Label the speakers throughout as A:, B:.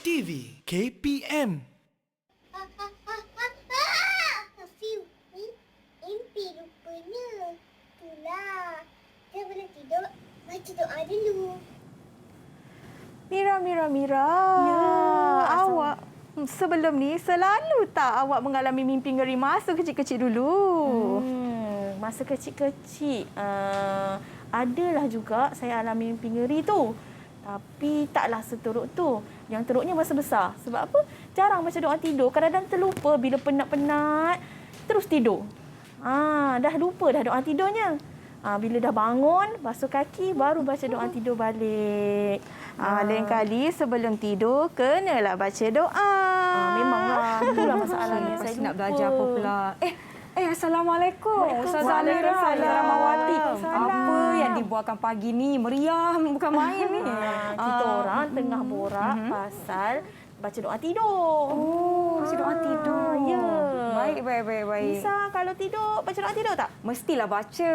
A: TV KPM.
B: Mimpi rupanya. Itulah. Kita boleh tidur, baca doa dulu.
C: Mira.
D: Ya,
C: Awak sebelum ni selalu tak awak mengalami mimpi ngeri masa kecil-kecil dulu?
D: Masa kecil-kecil, adalah juga saya alami mimpi ngeri tu. Tapi taklah seteruk tu. Yang teruknya masa besar. Sebab apa? Jarang baca doa tidur. Kadang-kadang terlupa bila penat-penat, terus tidur. Dah lupa dah doa tidurnya. Bila dah bangun, basuh kaki, baru baca doa tidur balik.
C: Lain kali sebelum tidur, kenalah baca doa.
D: Memanglah. Itulah masalahnya.
E: Lepas
D: Saya
E: nak
D: lupa.
E: belajar apa pula? Assalamualaikum. Ustazah Amira, Ustazah Rahmawati. Apa yang dibuatkan pagi ni? Meriah, bukan main ni.
D: Kita orang tengah borak pasal baca doa tidur.
E: Baca doa tidur.
D: Ya.
E: Baik.
D: Nisa, kalau tidur, baca doa tidur tak?
E: Mestilah baca.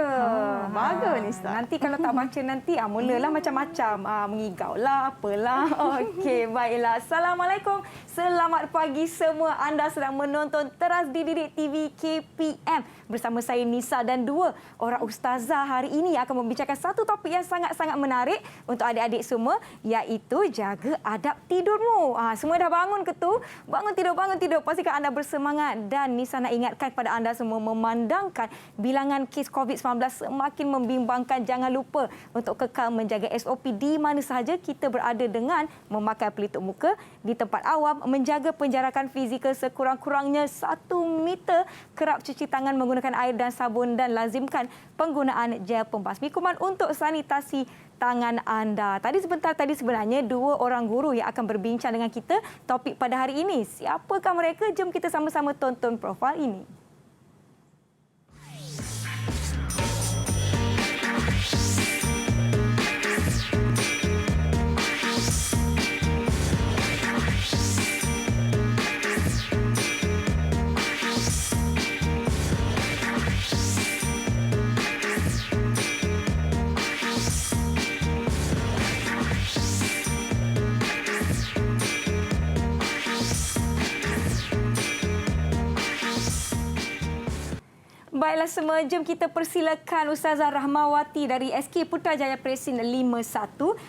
C: bagus ni, Ustaz.
E: Nanti kalau tak baca nanti mulalah macam-macam. Mengigau lah, apalah. Okey, baiklah. Assalamualaikum. Selamat pagi semua. Anda sedang menonton Teras di Didik TV KPM. Bersama saya Nisa dan dua orang ustazah hari ini akan membicarakan satu topik yang sangat-sangat menarik untuk adik-adik semua, iaitu jaga adab tidurmu. Semua dah bangun ke tu? Bangun tidur. Pastikan anda bersemangat dan Nisa nak ingatkan kepada anda semua memandangkan bilangan kes COVID-19 semakin membimbangkan. Jangan lupa untuk kekal menjaga SOP di mana sahaja kita berada dengan memakai pelitup muka di tempat awam, menjaga penjarakan fizikal sekurang-kurangnya 1 meter, kerap cuci tangan menggunakan air dan sabun dan lazimkan penggunaan gel pembasmi kuman untuk sanitasi tangan anda. Sebentar tadi sebenarnya dua orang guru yang akan berbincang dengan kita topik pada hari ini. Siapakah mereka? Jom kita sama-sama tonton profil ini. Baiklah semua, jom kita persilakan Ustazah Rahmawati dari SK Putrajaya Presin 51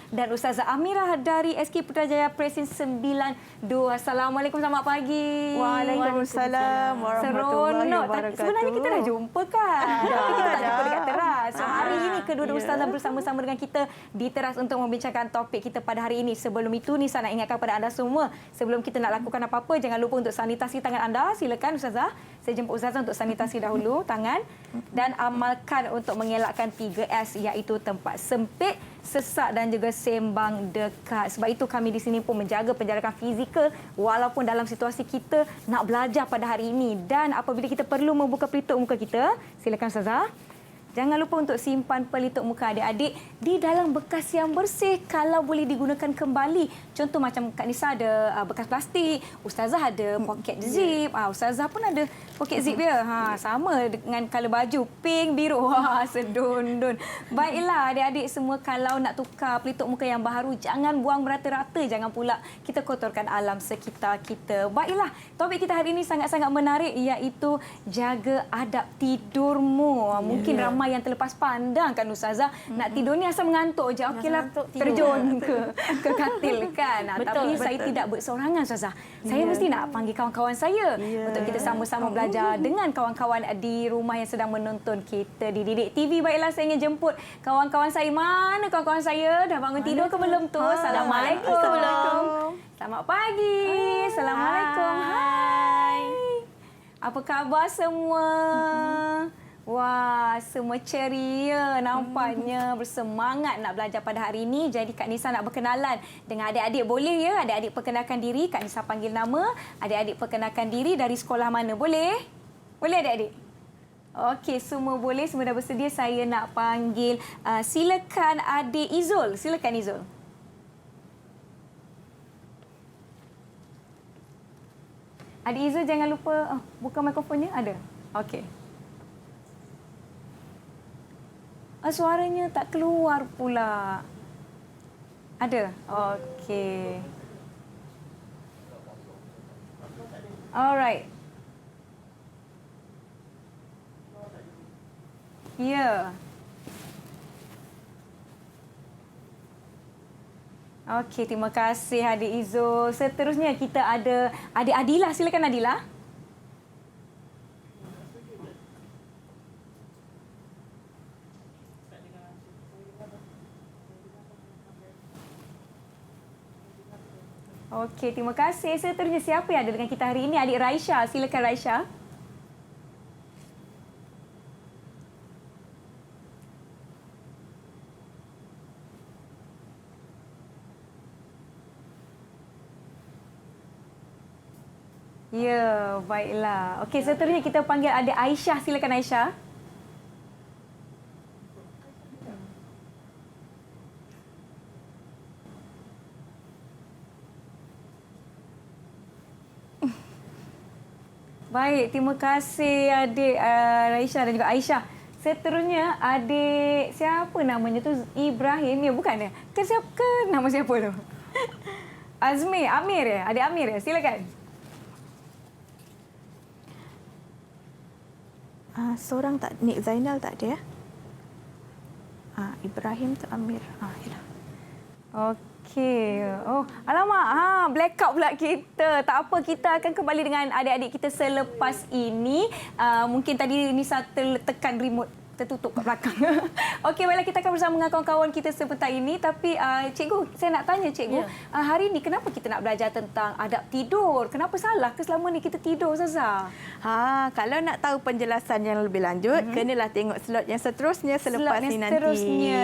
E: dan Ustazah Amira dari SK Putrajaya Presin 92. Assalamualaikum, selamat pagi.
C: Waalaikumsalam warahmatullahi wabarakatuh.
E: Sebenarnya kita dah jumpa kan? Tapi kita tak jumpa dekat teras. So, hari ini kedua-dua ustazah bersama-sama dengan kita di teras untuk membincangkan topik kita pada hari ini. Sebelum itu, Nisa nak ingatkan kepada anda semua, sebelum kita nak lakukan apa-apa, jangan lupa untuk sanitasi tangan anda. Silakan Ustazah. Saya jemput Ustazah untuk sanitasi dahulu tangan dan amalkan untuk mengelakkan 3S, iaitu tempat sempit, sesak dan juga sembang dekat. Sebab itu kami di sini pun menjaga penjarakan fizikal walaupun dalam situasi kita nak belajar pada hari ini. Dan apabila kita perlu membuka pelitup muka kita, silakan Ustazah. Jangan lupa untuk simpan pelitup muka adik-adik di dalam bekas yang bersih kalau boleh digunakan kembali. Contoh macam Kak Nisa ada bekas plastik, Ustazah ada poket zip, Ustazah pun ada poket zip dia. Sama dengan colour baju, pink, biru. Sedun-dun. Baiklah adik-adik semua, kalau nak tukar pelitup muka yang baru, jangan buang merata-rata, jangan pula kita kotorkan alam sekitar kita. Baiklah, topik kita hari ini sangat-sangat menarik, iaitu jaga adab tidurmu. Mungkin ramai yang terlepas pandang kan Ustazah, nak tidur ni asal mengantuk je. Okeylah, terjun ke katil kan. Tapi saya tidak berseorangan Ustazah. Saya mesti nak panggil kawan-kawan saya untuk kita sama-sama belajar dengan kawan-kawan di rumah yang sedang menonton kita di Didik TV. Baiklah, saya ingin jemput kawan-kawan saya. Mana kawan-kawan saya? Dah bangun tidur ke belum tu? Assalamualaikum. Selamat pagi. Assalamualaikum. Hai. Apa khabar semua? Wah, semua ceria nampaknya, bersemangat nak belajar pada hari ini. Jadi Kak Nisa nak berkenalan dengan adik-adik, boleh ya? Adik-adik perkenalkan diri, Kak Nisa panggil nama. Adik-adik perkenalkan diri dari sekolah mana, boleh? Boleh adik-adik? Okey, semua boleh, semua dah bersedia. Saya nak panggil, silakan adik Izul. Silakan Izul. Adik Izul jangan lupa buka mikrofonnya, ada? Okey. Suaranya tak keluar pula. Ada? Okey. Alright. Ya. Okey, terima kasih adik Izul. Seterusnya kita ada adik Adila. Silakan Adila. Okey, terima kasih. Seterusnya siapa yang ada dengan kita hari ini? Adik Raisha. Silakan Raisha. Ya, baiklah. Okey, seterusnya kita panggil adik Aisyah. Silakan Aisyah. Baik, terima kasih adik Raisha dan juga Aisyah. Seterusnya adik siapa namanya tu? Ibrahim ya, bukan ya? Ke nama siapa tu? Azmi, Amir ya? Adik Amir ya? Silakan.
C: Seorang tak, Nik Zainal tak ada ya? Ibrahim tu Amir. Yalah.
E: Okey. Oh, alamak. Blackout pula kita. Tak apa, kita akan kembali dengan adik-adik kita selepas ini. Mungkin tadi Nisa tertekan remote tertutup kat belakang. Okey, baiklah, kita akan bersama dengan kawan-kawan kita sebentar ini. Tapi cikgu, saya nak tanya cikgu, hari ini kenapa kita nak belajar tentang adab tidur? Kenapa salah ke selama ni kita tidur, Ustazah?
C: Kalau nak tahu penjelasan yang lebih lanjut, kenalah tengok slot yang seterusnya selepas ni nanti.
E: Seterusnya.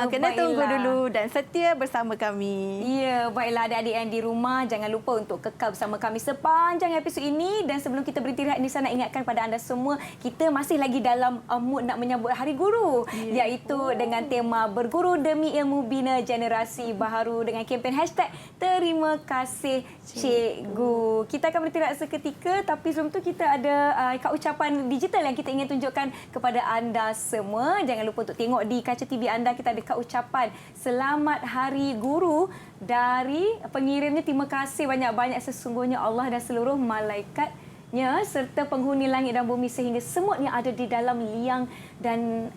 C: Kena tunggu
E: baiklah.
C: dulu dan setia bersama kami.
E: Ya, baiklah adik-adik yang di rumah, jangan lupa untuk kekal bersama kami sepanjang episod ini. Dan sebelum kita berhenti rehat, Nisa nak ingatkan pada anda semua, kita masih lagi dalam mood nak menyambut Hari Guru, iaitu dengan tema Berguru Demi Ilmu Bina Generasi Baharu dengan kempen hashtag Terima Kasih Cikgu. Kita akan berhenti rehat seketika, tapi sebelum tu kita ada ucapan digital yang kita ingin tunjukkan kepada anda semua. Jangan lupa untuk tengok di kaca TV anda, kita ada ucapan Selamat Hari Guru dari pengirimnya. Terima kasih banyak-banyak sesungguhnya Allah dan seluruh malaikatnya serta penghuni langit dan bumi sehingga semut yang ada di dalam liang dan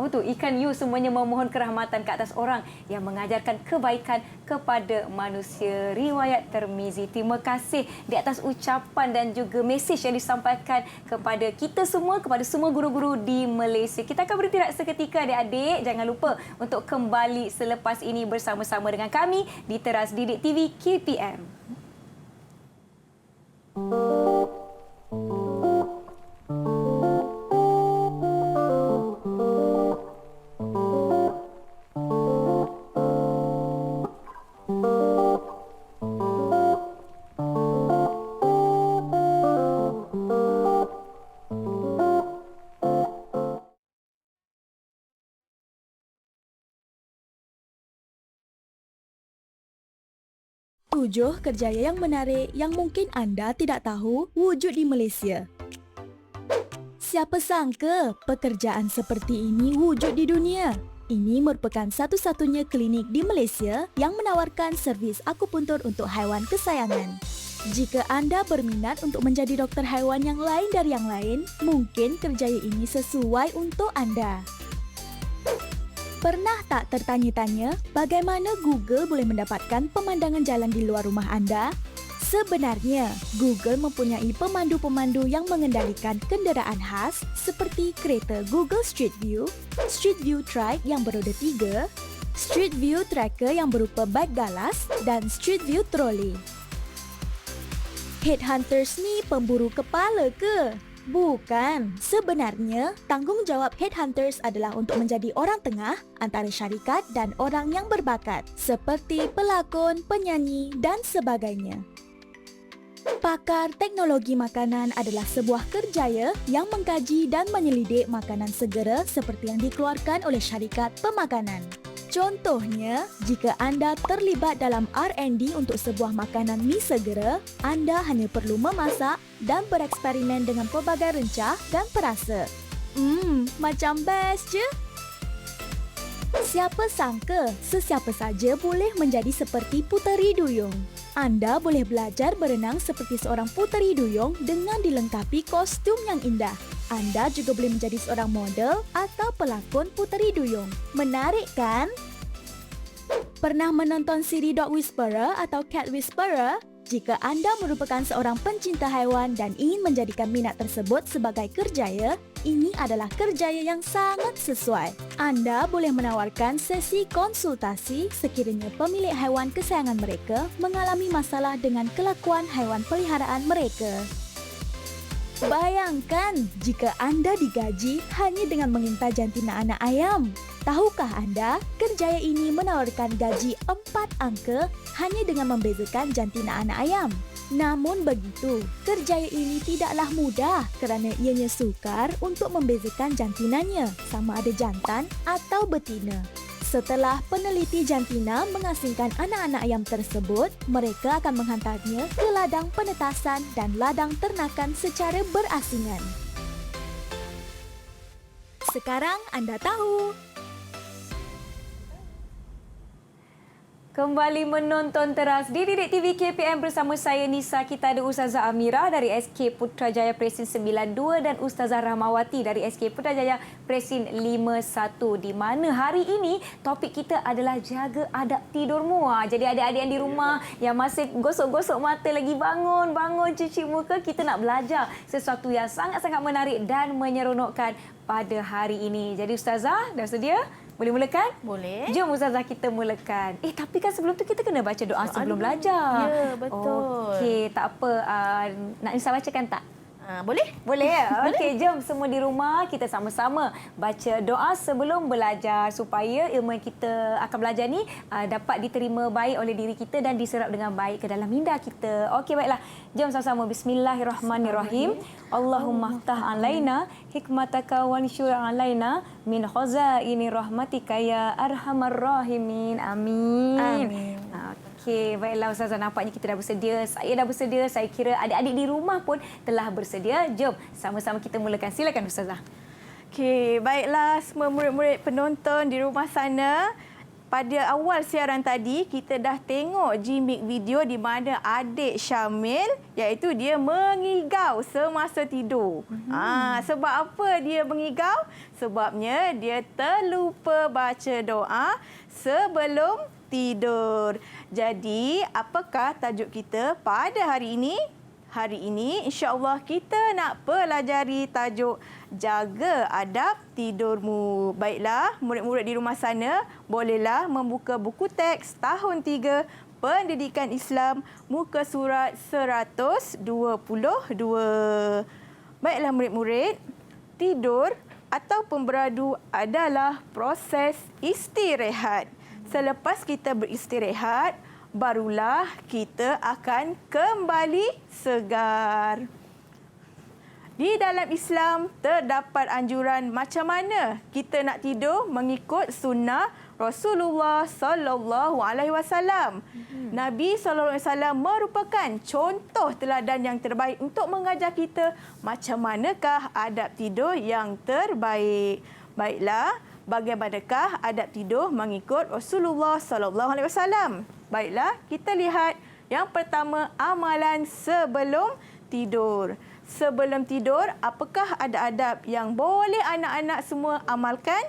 E: ikan hiu semuanya memohon kerahmatan ke atas orang yang mengajarkan kebaikan kepada manusia. Riwayat Tirmizi. Terima kasih di atas ucapan dan juga mesej yang disampaikan kepada kita semua, kepada semua guru-guru di Malaysia. Kita akan berhenti rehat seketika adik-adik. Jangan lupa untuk kembali selepas ini bersama-sama dengan kami di Teras Didik TV KPM.
F: Tujuh kerjaya yang menarik yang mungkin anda tidak tahu wujud di Malaysia. Siapa sangka pekerjaan seperti ini wujud di dunia? Ini merupakan satu-satunya klinik di Malaysia yang menawarkan servis akupuntur untuk haiwan kesayangan. Jika anda berminat untuk menjadi doktor haiwan yang lain dari yang lain, mungkin kerjaya ini sesuai untuk anda. Pernah tak tertanya-tanya bagaimana Google boleh mendapatkan pemandangan jalan di luar rumah anda? Sebenarnya, Google mempunyai pemandu-pemandu yang mengendalikan kenderaan khas seperti kereta Google Street View, Street View Trike yang beroda 3, Street View Tracker yang berupa beg galas dan Street View Trolley. Headhunters ni pemburu kepala ke? Bukan. Sebenarnya, tanggungjawab headhunters adalah untuk menjadi orang tengah antara syarikat dan orang yang berbakat, seperti pelakon, penyanyi dan sebagainya. Pakar teknologi makanan adalah sebuah kerjaya yang mengkaji dan menyelidik makanan segera seperti yang dikeluarkan oleh syarikat pemakanan. Contohnya, jika anda terlibat dalam R&D untuk sebuah makanan mi segera, anda hanya perlu memasak dan bereksperimen dengan pelbagai rencah dan perasa. Macam best je. Siapa sangka sesiapa saja boleh menjadi seperti Puteri Duyung. Anda boleh belajar berenang seperti seorang puteri duyung dengan dilengkapi kostum yang indah. Anda juga boleh menjadi seorang model atau pelakon puteri duyung. Menarik kan? Pernah menonton siri Dog Whisperer atau Cat Whisperer? Jika anda merupakan seorang pencinta haiwan dan ingin menjadikan minat tersebut sebagai kerjaya, ini adalah kerjaya yang sangat sesuai. Anda boleh menawarkan sesi konsultasi sekiranya pemilik haiwan kesayangan mereka mengalami masalah dengan kelakuan haiwan peliharaan mereka. Bayangkan jika anda digaji hanya dengan mengintai jantina anak ayam. Tahukah anda, kerjaya ini menawarkan gaji 4 angka hanya dengan membezakan jantina anak ayam. Namun begitu, kerjaya ini tidaklah mudah kerana ianya sukar untuk membezakan jantinanya sama ada jantan atau betina. Setelah peneliti jantina mengasingkan anak-anak ayam tersebut, mereka akan menghantarnya ke ladang penetasan dan ladang ternakan secara berasingan. Sekarang anda tahu.
E: Kembali menonton teras di Didik TV KPM bersama saya Nisa. Kita ada Ustazah Amira dari SK Putrajaya Presin 92 dan Ustazah Rahmawati dari SK Putrajaya Presin 51. Di mana hari ini topik kita adalah jaga adab tidurmu. Jadi adik-adik yang di rumah yang masih gosok-gosok mata lagi bangun cuci muka, kita nak belajar sesuatu yang sangat-sangat menarik dan menyeronokkan pada hari ini. Jadi Ustazah, dah sedia? Boleh mulakan?
D: Boleh.
E: Jom Ustazah kita mulakan. Tapi kan sebelum tu kita kena baca doa sebelum belajar.
D: Ya, betul.
E: Okey, tak apa. Nak Nisa bacakan tak?
D: Boleh?
E: Boleh. Okey, jom semua di rumah kita sama-sama baca doa sebelum belajar supaya ilmu yang kita akan belajar ni dapat diterima baik oleh diri kita dan diserap dengan baik ke dalam minda kita. Okey, baiklah. Jom sama-sama. Bismillahirrahmanirrahim. Allahumma ftah alaina hikmataka wa nsyur alaina min khazaini rahmatika ya arhamar rahimin. Amin.
D: Amin.
E: Okey, baiklah Ustazah, nampaknya kita dah bersedia. Saya dah bersedia. Saya kira adik-adik di rumah pun telah bersedia. Jom sama-sama kita mulakan. Silakan Ustazah.
C: Okey, baiklah semua murid-murid penonton di rumah sana. Pada awal siaran tadi, kita dah tengok gimmick video di mana adik Syamil, iaitu dia mengigau semasa tidur. Sebab apa dia mengigau? Sebabnya dia terlupa baca doa sebelum tidur. Jadi, apakah tajuk kita pada hari ini? Hari ini, insya-Allah kita nak pelajari tajuk jaga adab tidurmu. Baiklah, murid-murid di rumah sana, bolehlah membuka buku teks tahun 3 Pendidikan Islam, muka surat 122. Baiklah murid-murid, tidur ataupun beradu adalah proses istirahat. Selepas kita beristirahat, barulah kita akan kembali segar. Di dalam Islam, terdapat anjuran macam mana kita nak tidur mengikut sunnah Rasulullah sallallahu alaihi wasallam. Nabi sallallahu alaihi wasallam merupakan contoh teladan yang terbaik untuk mengajar kita macam manakah adab tidur yang terbaik. Baiklah, bagaimanakah adab tidur mengikut Rasulullah sallallahu alaihi wasallam? Baiklah, kita lihat yang pertama, amalan sebelum tidur. Sebelum tidur, apakah ada adab yang boleh anak-anak semua amalkan?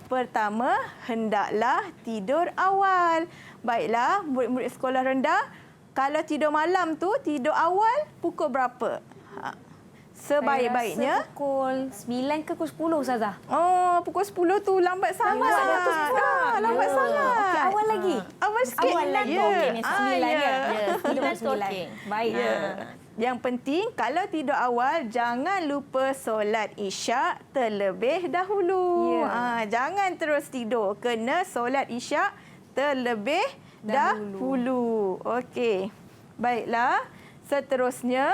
C: Pertama, hendaklah tidur awal. Baiklah, murid-murid sekolah rendah, kalau tidur malam tu, tidur awal pukul berapa? Sebaik-baiknya
E: Saya rasa pukul 9 ke pukul 10 Ustazah?
C: Pukul 10 tu lambat sangat. Lambat sangat.
E: Okey, awal lagi.
C: Awal sikit.
E: Awal lagi. Okey, ni 9 ya. Tidur pukul 9.
D: Okey.
E: Baik.
C: Yang penting, kalau tidur awal, jangan lupa solat isyak terlebih dahulu. Jangan terus tidur. Kena solat isyak terlebih dahulu. Okey. Baiklah. Seterusnya,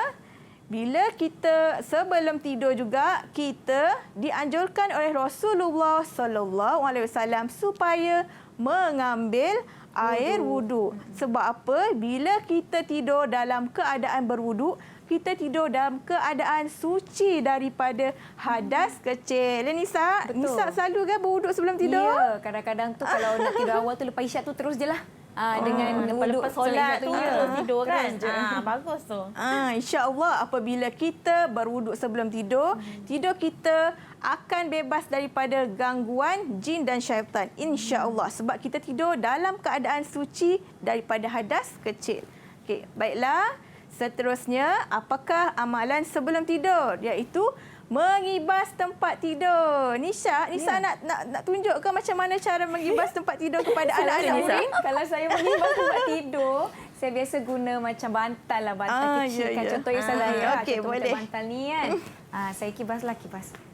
C: bila kita sebelum tidur juga, kita dianjurkan oleh Rasulullah sallallahu alaihi wasallam supaya mengambil air wudu. Sebab apa? Bila kita tidur dalam keadaan berwudu, kita tidur dalam keadaan suci daripada hadas kecil. Nisa,
E: Betul.
C: Nisa selalu kan berwuduk sebelum tidur?
E: Ya, kadang-kadang tu kalau nak tidur awal tu lepas isyak tu terus je lah. dengan wuduk
D: Lepas solat tu terus tidur kan.
C: terus je.
D: Bagus tu.
C: InsyaAllah apabila kita berwuduk sebelum tidur, tidur kita akan bebas daripada gangguan jin dan syaitan. InsyaAllah. Sebab kita tidur dalam keadaan suci daripada hadas kecil. Okey, baiklah. Seterusnya, apakah amalan sebelum tidur? Iaitu mengibas tempat tidur. Nisha nak tunjukkan macam mana cara mengibas tempat tidur kepada anak-anak murid?
E: Kalau saya mengibas tempat tidur, saya biasa guna macam bantal lah, bantal kecil kan. Contohnya Ustazah,
C: okey,
E: contoh
C: boleh.
E: bantal ni kan. Saya kibas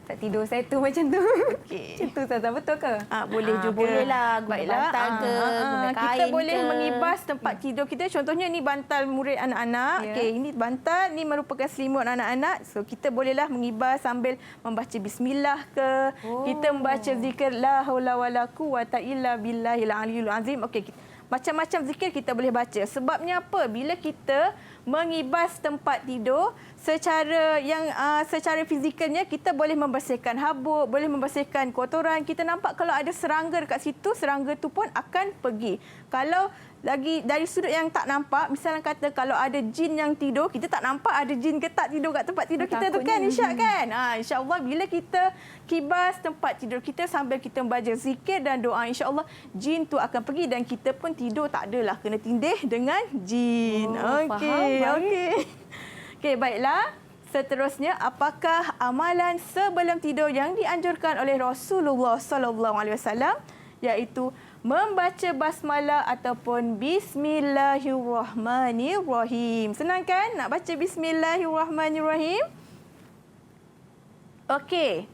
E: tak tidur saya tu macam tu.
C: Okey.
E: Macam tu Ustazah, betul ke?
C: Boleh juga.
D: Bolehlah guna
C: Baiklah.
D: bantal ke, guna kain
C: Kita boleh
D: ke.
C: mengibas tempat tidur kita. Contohnya ni bantal murid anak-anak.
E: Ya.
C: Okey, ini bantal, ni merupakan selimut anak-anak. So kita bolehlah mengibas sambil membaca bismillah ke. Kita membaca zikir la haula wala quwata illa billahil aliyul azim. Okey, macam-macam zikir kita boleh baca. Sebabnya apa? Bila kita mengibas tempat tidur, secara fizikalnya kita boleh membersihkan habuk, boleh membersihkan kotoran. Kita nampak kalau ada serangga dekat situ, serangga tu pun akan pergi. Kalau lagi dari sudut yang tak nampak, misalnya kata kalau ada jin yang tidur, kita tak nampak ada jin ke tak tidur kat tempat tidur kita tu kan, Isyak kan? InsyaAllah bila kita kibas tempat tidur kita sambil kita membaca zikir dan doa, insyaAllah jin tu akan pergi dan kita pun tidur tak adalah kena tindih dengan jin. Okey, baiklah. Seterusnya, apakah amalan sebelum tidur yang dianjurkan oleh Rasulullah sallallahu alaihi wasallam, iaitu membaca basmalah ataupun bismillahirrahmanirrahim. Senang kan nak baca bismillahirrahmanirrahim? Okey.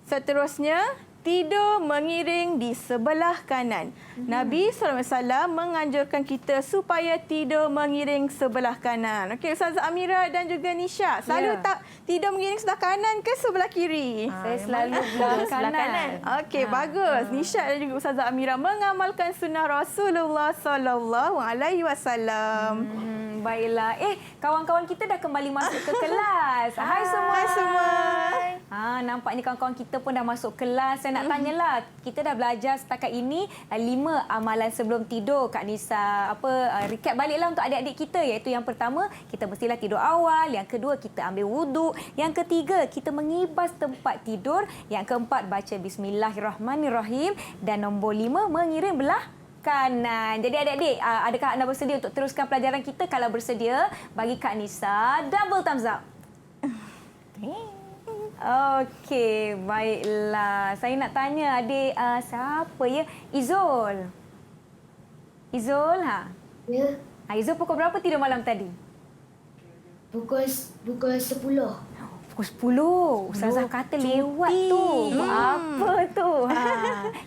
C: Seterusnya, tidur mengiring di sebelah kanan. Nabi SAW menganjurkan kita supaya tidur mengiring sebelah kanan. Okey, Ustazah Amira dan juga Nisha, selalu tak tidur mengiring sebelah kanan ke sebelah kiri?
E: Saya selalu belah kanan.
C: Okey, bagus. Nisha dan juga Ustazah Amira mengamalkan sunnah Rasulullah sallallahu alaihi wasallam.
E: Baiklah. Kawan-kawan kita dah kembali masuk ke kelas. Hai semua.
C: Hai semua.
E: Nampaknya kawan-kawan kita pun dah masuk kelas. Saya nak tanyalah, kita dah belajar setakat ini 5 amalan sebelum tidur. Kak Nisa, recap baliklah untuk adik-adik kita, iaitu yang pertama, kita mestilah tidur awal. Yang kedua, kita ambil wuduk. Yang ketiga, kita mengibas tempat tidur. Yang keempat, baca bismillahirrahmanirrahim. Dan nombor 5, mengiring belah kanan. Jadi adik-adik, adakah anda bersedia untuk teruskan pelajaran kita? Kalau bersedia, bagi Kak Nisa double thumbs up. Okey, baiklah. Saya nak tanya adik siapa ya? Izul. Izul,
B: Ya,
E: Izul pukul berapa tidur malam tadi?
B: pukul 10.
E: Pukul 10. Ustazah kata lewat tu. Apa tu?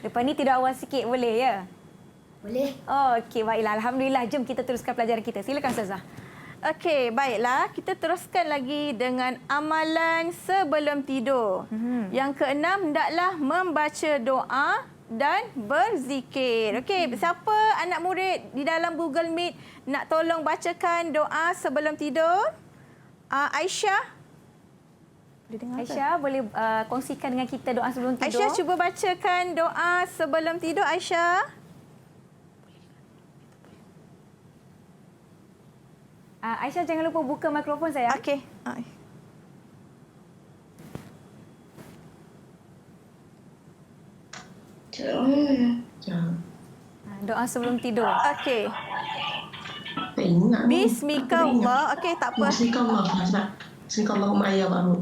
E: Lepas ni tidur awal sikit boleh ya?
B: Boleh?
E: Okey, baiklah. Alhamdulillah. Jom kita teruskan pelajaran kita. Silakan Ustazah.
C: Okey, baiklah. Kita teruskan lagi dengan amalan sebelum tidur. Yang keenam, hendaklah membaca doa dan berzikir. Okey, siapa anak murid di dalam Google Meet nak tolong bacakan doa sebelum tidur? Aisyah? Boleh dengar ke?
E: Aisyah, boleh kongsikan dengan kita doa sebelum tidur?
C: Aisyah, cuba bacakan doa sebelum tidur, Aisyah.
E: Aisyah, jangan lupa buka mikrofon saya.
C: Okey.
E: Doa sebelum tidur.
C: Okey.
G: Tak ingat.
C: Bismillah. Okey, tak apa.
G: Bismillahirrahmanirrahim. Ya bangun.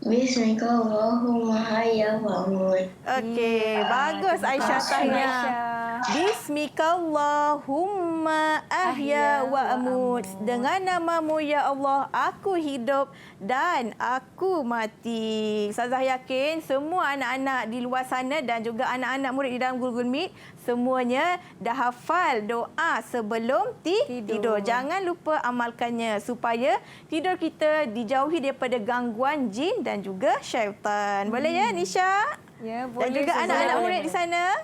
B: Bismillahirrahmanirrahim.
C: Okey, bagus Aisyah tahniah. Bismillahirrahmanirrahim. Ahya wa amut. Dengan namamu ya Allah, aku hidup dan aku mati. Ustazah yakin semua anak-anak di luar sana dan juga anak-anak murid di dalam Google Meet semuanya dah hafal doa sebelum tidur. Jangan lupa amalkannya supaya tidur kita dijauhi daripada gangguan jin dan juga syaitan. Boleh ya Nisha?
E: Ya,
C: Dan juga anak-anak murid di sana.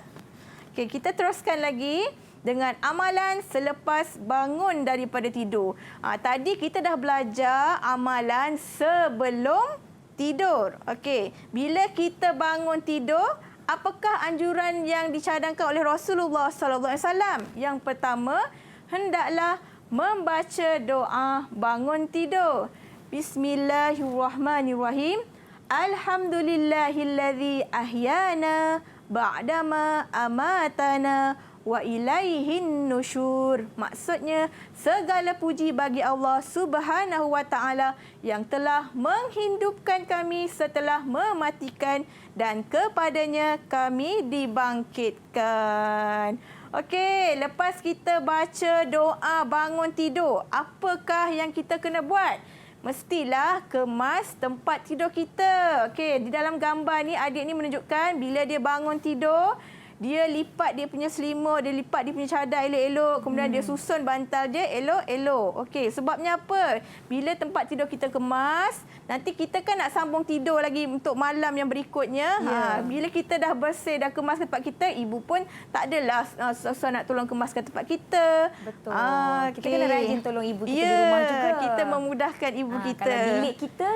C: Okey, kita teruskan lagi dengan amalan selepas bangun daripada tidur. Tadi kita dah belajar amalan sebelum tidur. Okey, bila kita bangun tidur, Apakah anjuran yang dicadangkan oleh Rasulullah sallallahu alaihi wasallam? Yang pertama, hendaklah membaca doa bangun tidur. Bismillahirrahmanirrahim. Alhamdulillahillazi ahyana ba'dama amatana wa ilaihin nusyur. Maksudnya, segala puji bagi Allah Subhanahu wa taala yang telah menghidupkan kami setelah mematikan dan kepadanya kami dibangkitkan. Okey, lepas kita baca doa bangun tidur, apakah yang kita kena buat? Mestilah kemas tempat tidur kita. Okey, di dalam gambar ni adik ni menunjukkan bila dia bangun tidur, dia lipat dia punya selimut, dia lipat dia punya cadar elok-elok, kemudian dia susun bantal dia elok-elok. Okey, sebabnya apa? Bila tempat tidur kita kemas, nanti kita kan nak sambung tidur lagi untuk malam yang berikutnya. Bila kita dah bersih, dah kemaskan tempat kita, ibu pun tak adalah susah nak tolong kemaskan tempat kita.
E: Betul. Kita
C: Okey.
E: kena rajin tolong ibu kita di rumah juga.
C: Kita memudahkan ibu kita.
E: Kalau bilik kita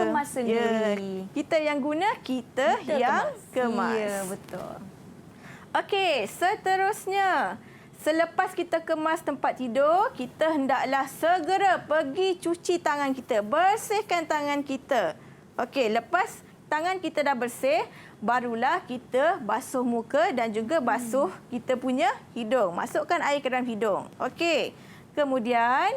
E: kemas sendiri.
C: Kita yang guna, kita yang kemas.
E: Ya, betul.
C: Okey, seterusnya. Selepas kita kemas tempat tidur, kita hendaklah segera pergi cuci tangan kita. Bersihkan tangan kita. Okey, lepas tangan kita dah bersih, barulah kita basuh muka dan juga basuh kita punya hidung. Masukkan air ke dalam hidung. Okey. Kemudian,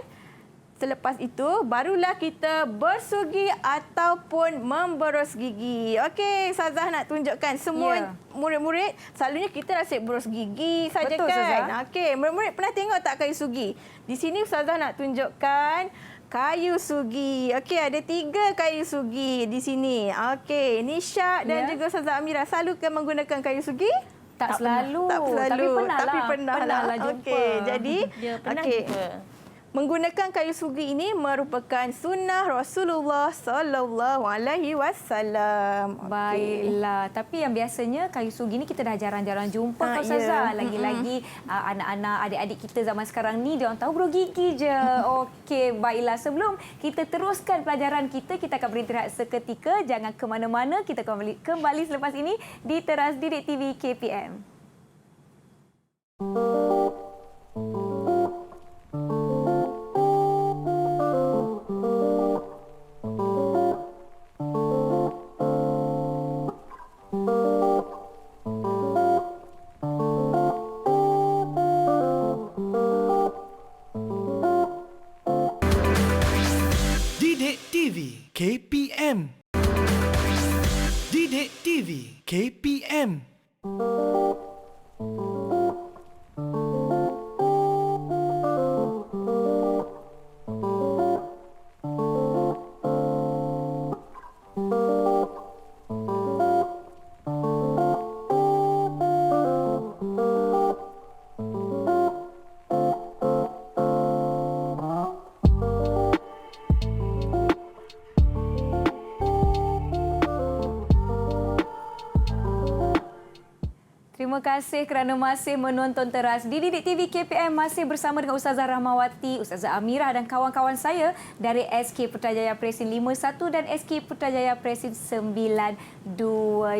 C: selepas itu, barulah kita bersugi ataupun memberus gigi. Okey, Ustazah nak tunjukkan semua murid-murid, selalunya kita asyik berus gigi saja.
E: Betul,
C: kan?
E: Ustazah.
C: Okey, murid-murid pernah tengok tak kayu sugi? Di sini Ustazah nak tunjukkan kayu sugi. Okey, ada 3 kayu sugi di sini. Okey, Nisha dan juga Ustazah Amira selalu kan menggunakan kayu sugi?
E: Tak selalu.
C: Tak selalu.
E: Tapi pernah lah jumpa.
C: Okey, jadi
D: Dia pernah
C: okey.
D: jumpa.
C: Menggunakan kayu sugi ini merupakan sunnah Rasulullah sallallahu alaihi wasallam.
E: Baiklah. Tapi yang biasanya kayu sugi ni kita dah jarang-jarang jumpa
C: Ah,
E: Kak Ustazah.
C: ya.
E: Lagi-lagi anak-anak, adik-adik kita zaman sekarang ni dia orang tahu berus gigi je. Okey, baiklah. Sebelum kita teruskan pelajaran kita akan beristirahat seketika. Jangan ke mana-mana. Kita kembali selepas ini di Teras Didik TV KPM.
A: Didik TV KPM. Didik TV KPM.
E: Terima kasih kerana masih menonton Teras di Didik TV KPM. Masih bersama dengan Ustazah Rahmawati, Ustazah Amira dan kawan-kawan saya dari SK Putrajaya Presin 51 dan SK Putrajaya Presin 92.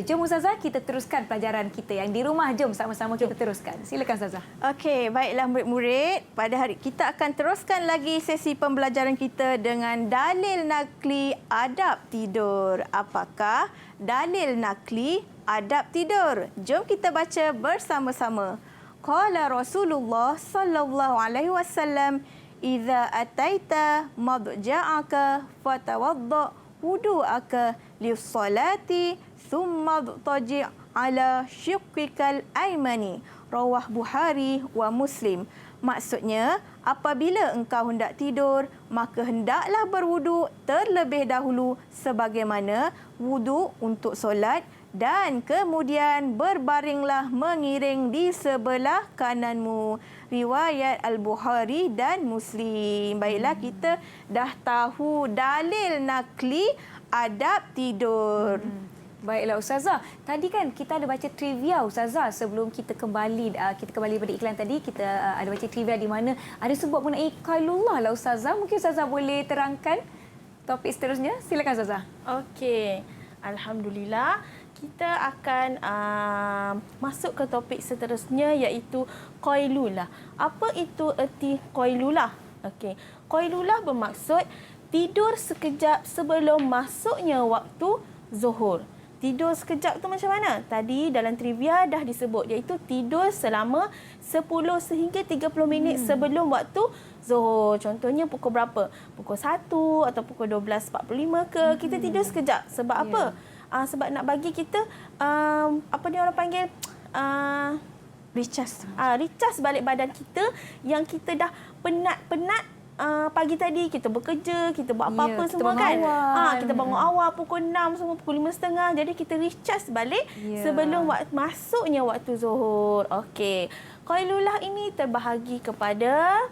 E: Jom Ustazah, kita teruskan pelajaran kita yang di rumah. Jom sama-sama kita teruskan. Silakan Ustazah.
C: Okey, baiklah murid-murid. Pada hari kita akan teruskan lagi sesi pembelajaran kita dengan dalil nakli adab tidur. Apakah dalil nakli adab tidur? Jom kita baca bersama-sama. Qala Rasulullah sallallahu alaihi wasallam, "Idza ataita madja'aka fatawadda wudu'aka lis-salati thumma taji' ala shiqqikal aymani." Rawah Bukhari wa Muslim. Maksudnya, apabila engkau hendak tidur, maka hendaklah berwuduk terlebih dahulu sebagaimana wuduk untuk solat, dan kemudian berbaringlah mengiring di sebelah kananmu. Riwayat Al-Bukhari dan Muslim. Baiklah, kita dah tahu dalil nakli adab tidur.
E: Baiklah Ustazah, tadi kan kita ada baca trivia Ustazah sebelum kita kembali pada iklan tadi. Kita ada baca trivia di mana ada sebut mengenai Qailullah lah Ustazah. Mungkin Ustazah boleh terangkan topik seterusnya. Silakan Ustazah.
D: Okey. Alhamdulillah, kita akan masuk ke topik seterusnya iaitu Qailulah. Apa itu erti Qailulah? Okey. Qailulah bermaksud tidur sekejap sebelum masuknya waktu Zuhur. Tidur sekejap tu macam mana? Tadi dalam trivia dah disebut iaitu tidur selama 10 sehingga 30 minit sebelum waktu Zuhur. Contohnya pukul berapa? Pukul 1 atau pukul 12.45 ke. Kita tidur sekejap. Sebab apa? Sebab nak bagi kita apa ni orang panggil
C: Recharge.
D: recharge balik badan kita yang kita dah penat-penat pagi tadi kita bekerja, kita buat apa-apa
C: kita
D: semua
C: bangun
D: kan.
C: awal.
D: Kita bangun awal pukul 6 semua pukul 5.30. Jadi kita recharge balik sebelum masuknya waktu Zuhur. Okey. Qailulah ini terbahagi kepada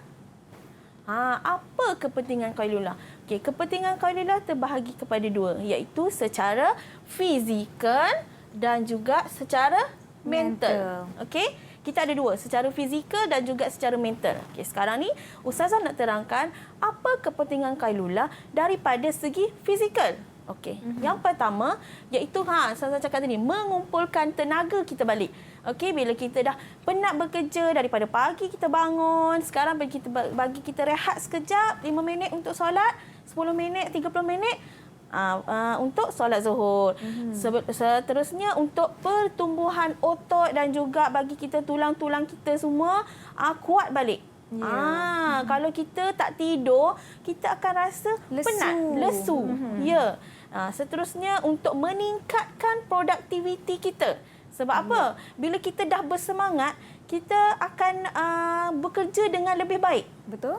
D: apa kepentingan Qailulah? Okey, kepentingan Qailulah terbahagi kepada dua iaitu secara fizikal dan juga secara mental. Okey? Kita ada dua, secara fizikal dan juga secara mental. Okey, sekarang ni Ustazah nak terangkan apa kepentingan Qailulah daripada segi fizikal. Okey. Yang pertama iaitu Ustazah cakap tadi mengumpulkan tenaga kita balik. Okey, bila kita dah penat bekerja daripada pagi kita bangun, sekarang bagi kita rehat sekejap 5 minit untuk solat, 10 minit, 30 minit untuk solat Zuhur. Seterusnya untuk pertumbuhan otot dan juga bagi kita tulang-tulang kita semua kuat balik. Kalau kita tak tidur, kita akan rasa penat, lesu. Seterusnya untuk meningkatkan produktiviti kita. Sebab apa? Bila kita dah bersemangat, kita akan bekerja dengan lebih baik.
E: Betul.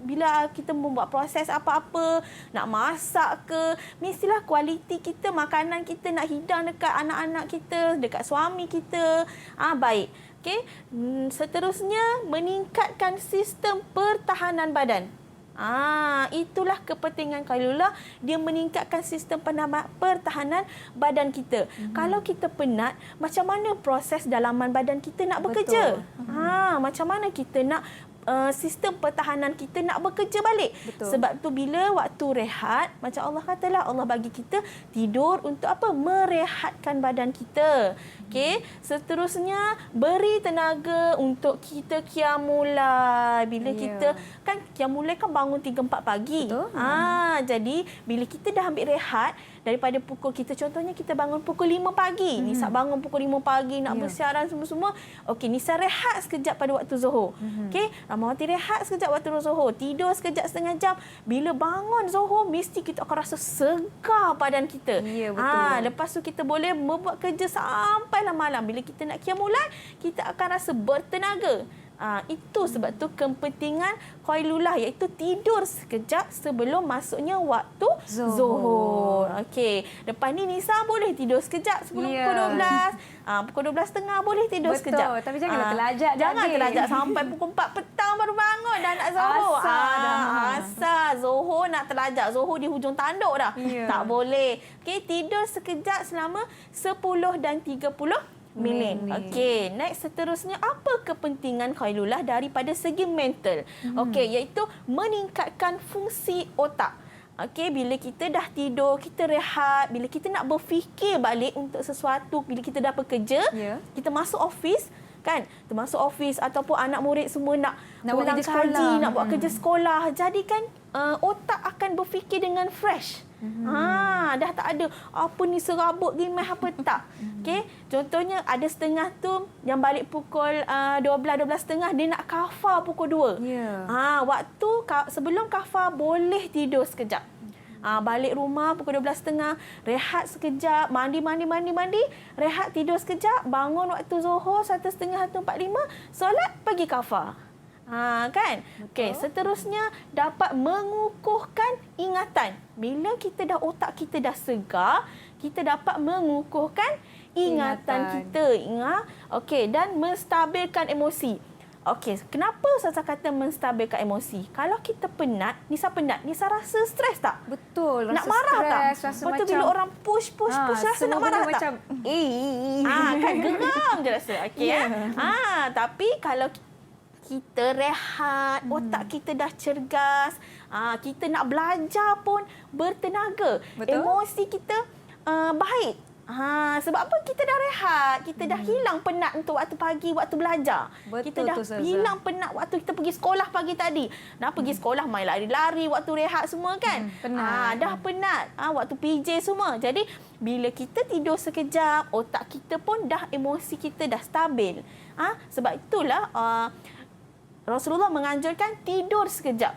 D: Bila kita membuat proses apa-apa, nak masak ke, mestilah kualiti kita, makanan kita nak hidang dekat anak-anak kita, dekat suami kita, baik. Okey. Seterusnya meningkatkan sistem pertahanan badan. Itulah kepentingan Qailulah, dia meningkatkan sistem pertahanan badan kita. Kalau kita penat, macam mana proses dalaman badan kita nak bekerja? Macam mana kita nak sistem pertahanan kita nak bekerja balik? Sebab tu bila waktu rehat, macam Allah katalah, Allah bagi kita tidur untuk apa? Merehatkan badan kita. Okey, seterusnya beri tenaga untuk kita qiyamulai. Bila kita kan qiyamulai kan bangun 3-4 pagi. Jadi bila kita dah ambil rehat daripada pukul kita, contohnya kita bangun pukul 5 pagi. Nisa bangun pukul 5 pagi nak bersiaran semua-semua. Okey, Nisa rehat sekejap pada waktu Zuhur. Okey, Rahmawati rehat sekejap waktu Zuhur, tidur sekejap setengah jam. Bila bangun Zuhur, mesti kita akan rasa segar badan kita. Lepas tu kita boleh membuat kerja sampailah malam. Bila kita nak qiyamulai, kita akan rasa bertenaga. Itu sebab tu kepentingan Qailulah iaitu tidur sekejap sebelum masuknya waktu Zuhur. Okey, lepas ni Nisa boleh tidur sekejap sebelum pukul 12. Pukul 12.30 boleh tidur sekejap.
E: Tapi janganlah terlajak.
D: Jangan terlajak sampai pukul 4 petang baru bangun dah nak Zuhur. Asal Zuhur nak terlajak. Zuhur di hujung tanduk dah. Tak boleh. Okey, tidur sekejap selama 10 dan 30 minit. Okey, next seterusnya apa kepentingan Qailulah daripada segi mental? Okey, iaitu meningkatkan fungsi otak. Okey, bila kita dah tidur, kita rehat, bila kita nak berfikir balik untuk sesuatu, bila kita dah bekerja, kita masuk office kan, termasuk office ataupun anak murid semua nak pulang kaji, nak buat kerja sekolah. Jadi kan otak akan berfikir dengan fresh. Dah tak ada apa ni serabut gimana apa tak. Okey, contohnya ada setengah tu yang balik pukul 12.30 dia nak kafar pukul 2. Waktu sebelum kafar boleh tidur sekejap. Balik rumah pukul 12.30, rehat sekejap, mandi, rehat tidur sekejap, bangun waktu Zuhur 1.30, 1.45, solat, pergi kafar. Kan? Okey, seterusnya dapat mengukuhkan ingatan. Bila kita dah otak kita dah segar, kita dapat mengukuhkan ingatan kita. Okey, dan menstabilkan emosi. Okey, kenapa Ustazah kata menstabilkan emosi? Kalau kita penat, Nisa rasa stres tak?
E: Betul, rasa
D: nak marah
E: stres,
D: tak? Lepas tu bila orang push rasa nak marah tak?
E: Macam
D: kan geram je rasa. Okey. Tapi kalau kita rehat, otak kita dah cergas, kita nak belajar pun bertenaga. Emosi kita baik. Sebab apa? Kita dah rehat. Kita dah hilang penat untuk waktu pagi, waktu belajar.
E: Betul
D: kita dah
E: tu, Ustazah.
D: hilang penat waktu kita pergi sekolah pagi tadi. Pergi sekolah main lari-lari, waktu rehat semua kan.
E: penat.
D: Dah penat. Waktu PJ semua. Jadi, bila kita tidur sekejap, otak kita pun dah, emosi kita dah stabil. Sebab itulah Rasulullah menganjurkan tidur sekejap.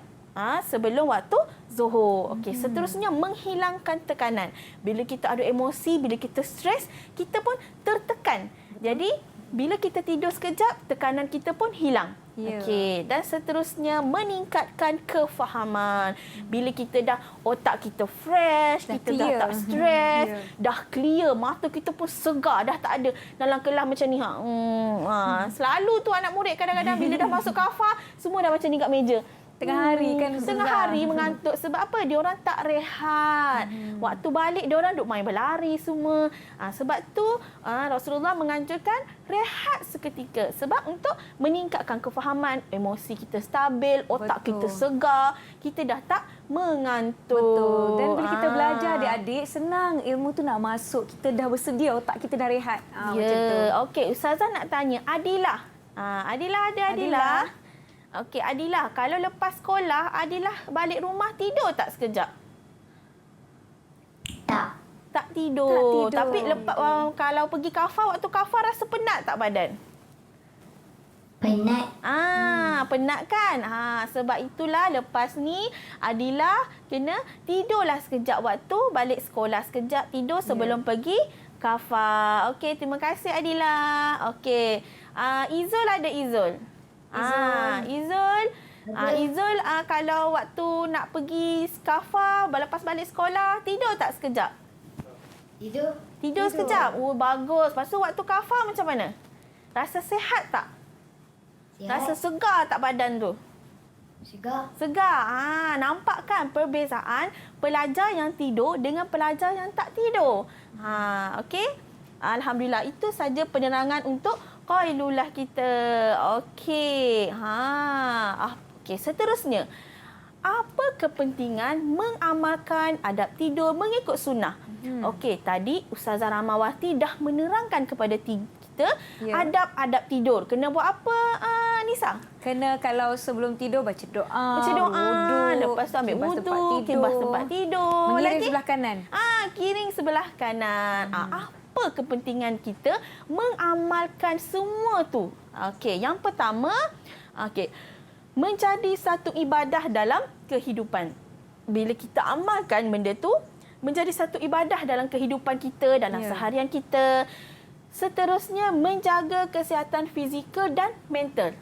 D: Sebelum waktu Zuhur. Okey, seterusnya menghilangkan tekanan. Bila kita ada emosi, bila kita stres, kita pun tertekan. Jadi, bila kita tidur sekejap, tekanan kita pun hilang.
E: Ya.
D: Okey, dan seterusnya meningkatkan kefahaman. Bila kita dah otak kita fresh,
E: Dah
D: kita
E: clear.
D: dah tak stres,
E: Ya.
D: dah clear, mata kita pun segar, dah tak ada dalam kelas macam ni. Selalu tu anak murid kadang-kadang bila dah masuk kafar, semua dah macam ni kat meja.
E: Tengah hari kan,
D: Tengah
E: Ustazah?
D: hari mengantuk. Sebab apa? Diorang tak rehat. Waktu balik, diorang duk main berlari semua. Sebab tu Rasulullah menganjurkan rehat seketika. Sebab untuk meningkatkan kefahaman, emosi kita stabil, otak
E: Betul.
D: kita segar, kita dah tak mengantuk.
E: Betul. Dan bila kita belajar adik-adik, senang ilmu tu nak masuk. Kita dah bersedia, otak kita dah rehat. Macam tu.
D: Okey, Ustazah nak tanya. Adilah. Adilah ada Adilah. Okey, Adilah, kalau lepas sekolah, Adilah balik rumah tidur tak sekejap?
B: Tak.
D: Tak tidur.
E: Tak tidur.
D: Tapi lepas kalau pergi kafar, waktu kafar rasa penat tak badan?
B: Penat.
D: Penat kan? Sebab itulah lepas ni Adilah kena tidurlah sekejap waktu balik sekolah, sekejap tidur sebelum pergi kafar. Okey, terima kasih Adilah. Okey. Izul ada Izul. Izul kalau waktu nak pergi kafar lepas balik sekolah tidur tak sekejap? Tidur sekejap. Bagus. Lepas tu waktu kafar macam mana? Rasa sihat tak? Rasa segar tak badan tu? Segar. Nampak kan perbezaan pelajar yang tidur dengan pelajar yang tak tidur. Okey. Alhamdulillah, itu saja penerangan untuk Qailulah kita. Okey. Okey, seterusnya. Apa kepentingan mengamalkan adab tidur mengikut sunnah? Okey, tadi Ustazah Rahmawati dah menerangkan kepada kita adab-adab tidur. Kena buat apa, Nisa?
E: Kena kalau sebelum tidur baca doa.
D: Baca doa,
E: wuduk,
D: lepas tu ambil
E: kibas
D: wuduk,
E: tempat tidur.
D: kibas tempat tidur.
E: Mengiring
D: Lagi?
E: sebelah kanan.
D: Kiring sebelah kanan. Apa kepentingan kita mengamalkan semua tu? Okey, yang pertama, menjadi satu ibadah dalam kehidupan. Bila kita amalkan benda tu, menjadi satu ibadah dalam kehidupan kita, dalam seharian kita. Seterusnya, menjaga kesihatan fizikal dan mental.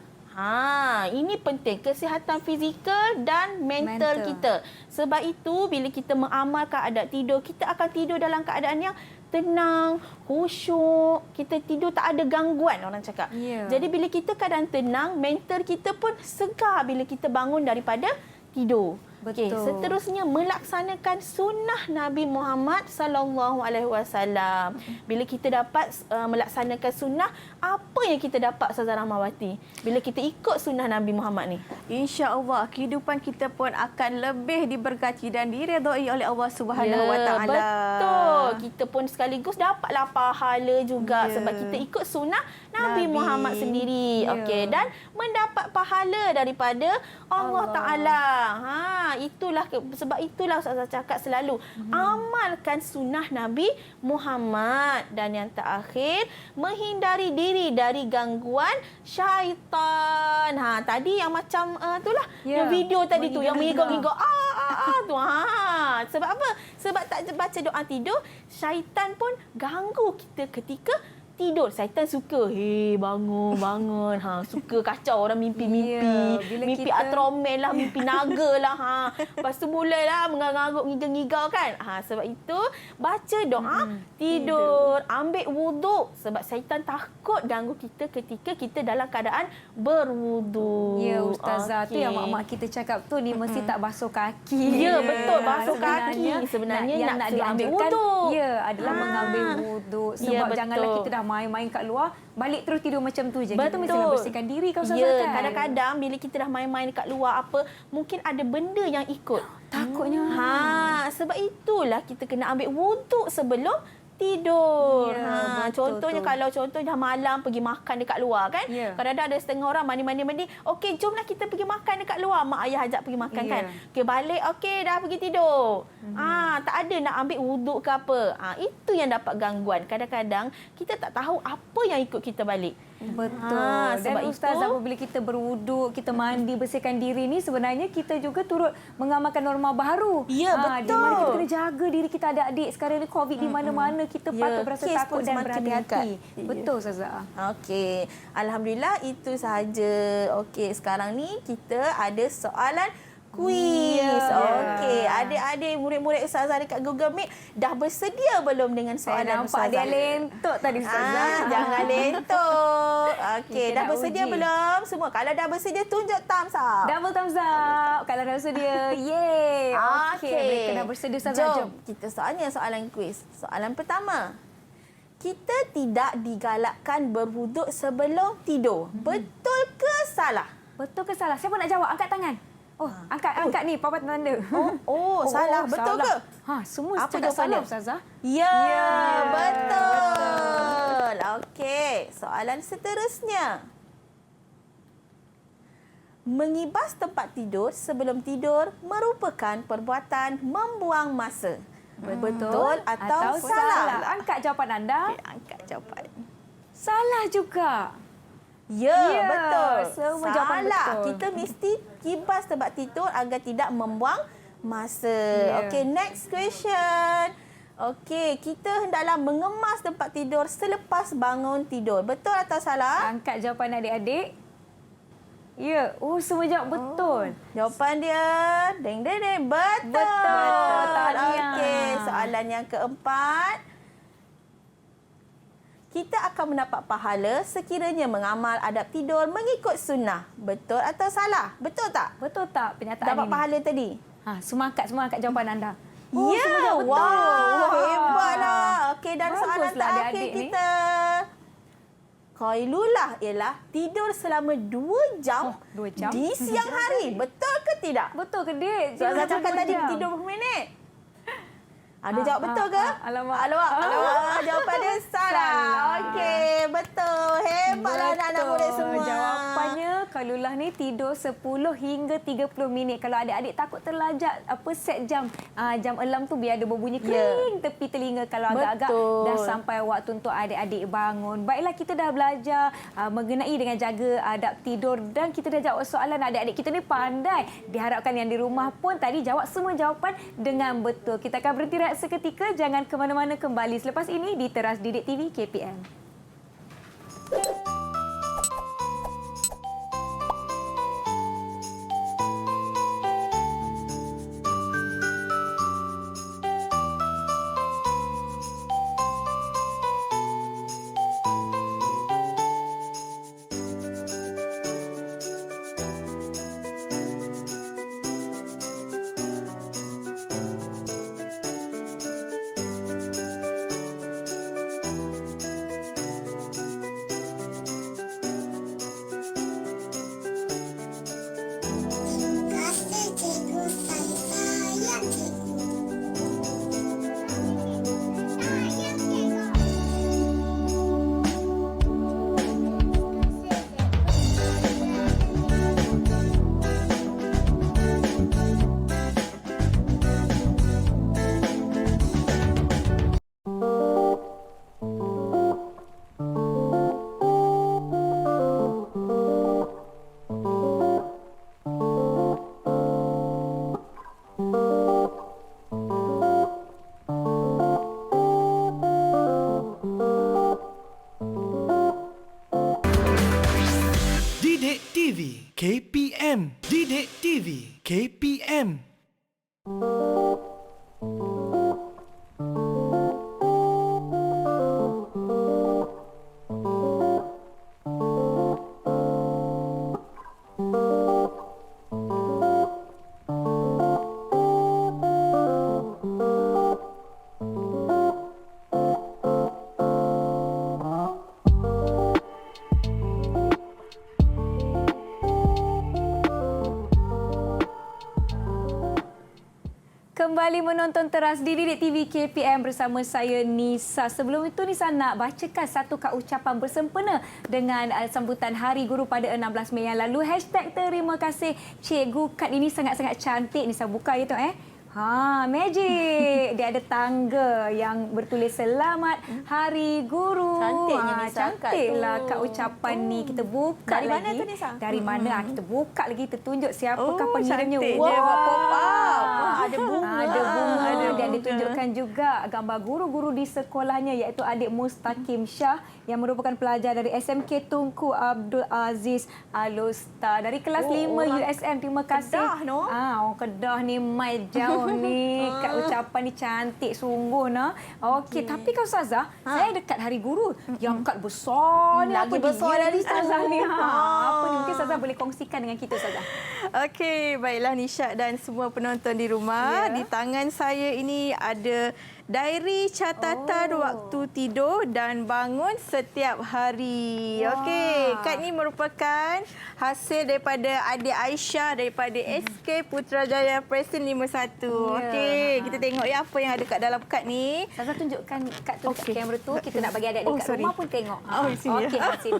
D: Ini penting, kesihatan fizikal dan mental kita. Sebab itu, bila kita mengamalkan adab tidur, kita akan tidur dalam keadaan yang tenang, khusyuk, kita tidur tak ada gangguan, orang cakap. Jadi bila kita keadaan tenang, mental kita pun segar bila kita bangun daripada tidur. Okey, seterusnya melaksanakan sunnah Nabi Muhammad sallallahu alaihi wasallam. Bila kita dapat melaksanakan sunnah, apa yang kita dapat, Ustazah Rahmawati? Bila kita ikut sunnah Nabi Muhammad ni,
C: InsyaAllah kehidupan kita pun akan lebih diberkati dan diredai oleh Allah Subhanahu Wa Taala.
D: Betul. Kita pun sekaligus dapatlah pahala juga sebab kita ikut sunnah Nabi Muhammad sendiri. Okey, dan mendapat pahala daripada Allah Taala. Sebab itulah Ustazah cakap selalu amalkan sunnah Nabi Muhammad. Dan yang terakhir, menghindari diri dari gangguan syaitan. Tadi yang macam itulah yang video tadi tu yang mengigau-igau tu. Sebab apa? Sebab tak baca doa tidur, syaitan pun ganggu kita ketika tidur. Syaitan suka, bangun. Suka kacau orang mimpi-mimpi. Mimpi Ultraman lah, mimpi naga lah. Lepas tu mulailah mengarut-ngarut, ngigau-ngigau kan. Sebab itu, baca doa tidur. Ambil wuduk. Sebab syaitan takut ganggu kita ketika kita dalam keadaan berwuduk.
E: Ya, Ustazah. Tu yang mak-mak kita cakap tu, ni mesti tak basuh kaki.
D: Ya, betul. Basuh kaki. Sebenarnya
E: yang nak diambilkan,
D: wuduk.
E: adalah mengambil wuduk. Sebab janganlah kita dah main-main kat luar, balik terus tidur macam tu je. Kita mestilah bersihkan diri kan, Ustazah, kan?
D: Kadang-kadang bila kita dah main-main kat luar mungkin ada benda yang ikut.
E: Takutnya.
D: Sebab itulah kita kena ambil wuduk sebelum tidur.
E: Ya, betul
D: Contohnya
E: tu.
D: kalau contohnya malam pergi makan dekat luar kan.
E: Ya.
D: Kadang-kadang ada setengah orang mandi. Okey, jomlah kita pergi makan dekat luar. Mak ayah ajak pergi makan
E: Ya.
D: kan. Okey, balik okey dah pergi tidur. Tak ada nak ambil wuduk ke apa. Itu yang dapat gangguan. Kadang-kadang kita tak tahu apa yang ikut kita balik.
E: Betul.
D: sebab
E: Dan Ustaz,
D: itu-
E: apabila kita berwuduk, kita mandi, bersihkan diri ni sebenarnya kita juga turut mengamalkan norma baru.
D: Ya,
E: Di
D: betul.
E: mana kita kena jaga diri kita, adik-adik. Sekarang ni COVID di mana-mana, kita
D: Ya,
E: patut berasa
D: kes
E: takut
D: pun
E: dan
D: semakin
E: berhati-hati.
D: meningkat. Ya.
E: Betul, Ustazah.
D: Okey, alhamdulillah itu sahaja. Okey, sekarang ni kita ada soalan kuis. Okey, adik-adik murid-murid Ustazah dekat Google Meet dah bersedia belum dengan
E: Saya
D: soalan
E: nampak dia
D: Ustazah?
E: lentok tadi, Ustazah.
D: Jangan lentok. Okey,
E: Kita
D: dah
E: nak
D: bersedia
E: uji.
D: belum? Semua kalau dah bersedia tunjuk thumbs up.
E: Double thumbs up. Kalau dah bersedia. Yeay. Okey, mereka dah bersedia, Ustazah. Jom.
D: Kita soalan kuis. Soalan pertama. Kita tidak digalakkan berwuduk sebelum tidur. Betul ke salah?
E: Betul ke salah? Siapa nak jawab? Angkat tangan. Oh, angkat ni papan tanda.
D: Salah. Betul ke?
E: Semua
D: Apa
E: cakap salah,
D: jawapannya?
E: Ustazah.
D: Ya, betul. Okey, soalan seterusnya. Mengibas tempat tidur sebelum tidur merupakan perbuatan membuang masa. Betul atau salah?
E: Angkat jawapan anda.
D: Okey, angkat jawapan.
E: Salah juga.
D: Ya,
E: Ya,
D: betul.
E: semua jawapan
D: salah.
E: betul.
D: Kita mesti kibas tempat tidur agar tidak membuang masa.
E: Ya.
D: Okey, next question. Okey, kita hendaklah mengemas tempat tidur selepas bangun tidur. Betul atau salah?
E: Angkat jawapan adik-adik. Ya, semua jawab betul.
D: Jawapan dia deng deng deng betul.
E: Betul, tahniah.
D: Okey, soalan yang keempat. Kita akan mendapat pahala sekiranya mengamal adab tidur mengikut sunnah. Betul atau salah? Betul tak?
E: Betul tak pernyataan
D: Dapat
E: ini?
D: pahala tadi?
E: Semua angkat jawapan anda.
D: Ya,
E: semua jawab betul.
D: wow, hebatlah. Okey, dan soalan
E: Baguslah
D: terakhir
E: adik-adik ni.
D: kita. Qailulah ialah tidur selama 2 jam,
E: 2 jam?
D: di siang hari. Betul ke tidak?
E: Betul ke, Dik?
D: Ustazah cakap tadi tidur berapa minit? Ada jawab betul ke?
E: alamak.
D: Jawapan dia salah. Okey, betul. Hebatlah anak-anak murid semua.
E: Jawapannya Kalullah ni tidur 10 hingga 30 minit. Kalau adik-adik takut terlajak set jam. Jam alarm tu biar ada berbunyi kering tepi telinga kalau agak-agak
D: Betul.
E: dah sampai waktu untuk adik-adik bangun. Baiklah, kita dah belajar mengenai dengan jaga adab tidur dan kita dah jawab soalan. Adik-adik kita ni pandai. Diharapkan yang di rumah pun tadi jawab semua jawapan dengan betul. Kita akan berhenti rehat seketika. Jangan ke mana-mana, kembali selepas ini di Teras Didik TV KPM.
B: Kasih cikgu, saya sayang cikgu. Sayang cikgu.
A: Didik TV KPM. Didik TV KPM.
E: kembali menonton teras di Didik TV KPM bersama saya Nisa. Sebelum itu Nisa nak bacakan satu ucapan bersempena dengan sambutan Hari Guru pada 16 Mei yang lalu. #terima kasih Cikgu. Kad ini sangat-sangat cantik. Nisa buka ya tu magic. Dia ada tangga yang bertulis Selamat Hari Guru.
D: Cantiknya Nisa
E: Cantiklah
D: kad tu.
E: kak ucapan ni. Kita buka
D: Dari
E: lagi.
D: mana tu, Nisa?
E: Dari mana? Kita buka lagi, kita tunjuk siapakah pengirimnya.
C: cantik
E: Wow.
C: dia buat pop up.
D: Ada bunga.
E: Ada bunga
C: Ada
E: dan
C: bunga.
E: ditunjukkan juga gambar guru-guru di sekolahnya iaitu adik Mustaqim Shah yang merupakan pelajar dari SMK Tunku Abdul Aziz Alusta dari kelas 5
D: orang
E: USM. Terima kasih.
D: Kedah, no?
E: Orang Kedah ni mai jauh ni. Kak ucapan ni cantik sungguh nah. Okey, tapi kau Ustazah, saya dekat Hari Guru yang kad besar ni.
D: Lagi
E: Apa
D: besar
E: dia
D: dari
E: ni, Ustazah ni?
D: tu.
E: Apa ni? Mungkin Ustazah boleh kongsikan dengan kita Ustazah.
C: Okey, baiklah Nishat dan semua penonton di rumah.
E: Ya.
C: Di tangan saya ini ada diary catatan waktu tidur dan bangun setiap hari. Okey, kad ni merupakan hasil daripada adik Aisyah daripada SK Putrajaya Presiden 51. Okey, kita tengok ya apa yang ada kat dalam kad ni.
E: Ustazah tunjukkan kad tu dekat kamera tu. Kita nak bagi adik-adik kat
C: sorry.
E: rumah pun tengok.
C: Di sini.
E: Okey, Hasim.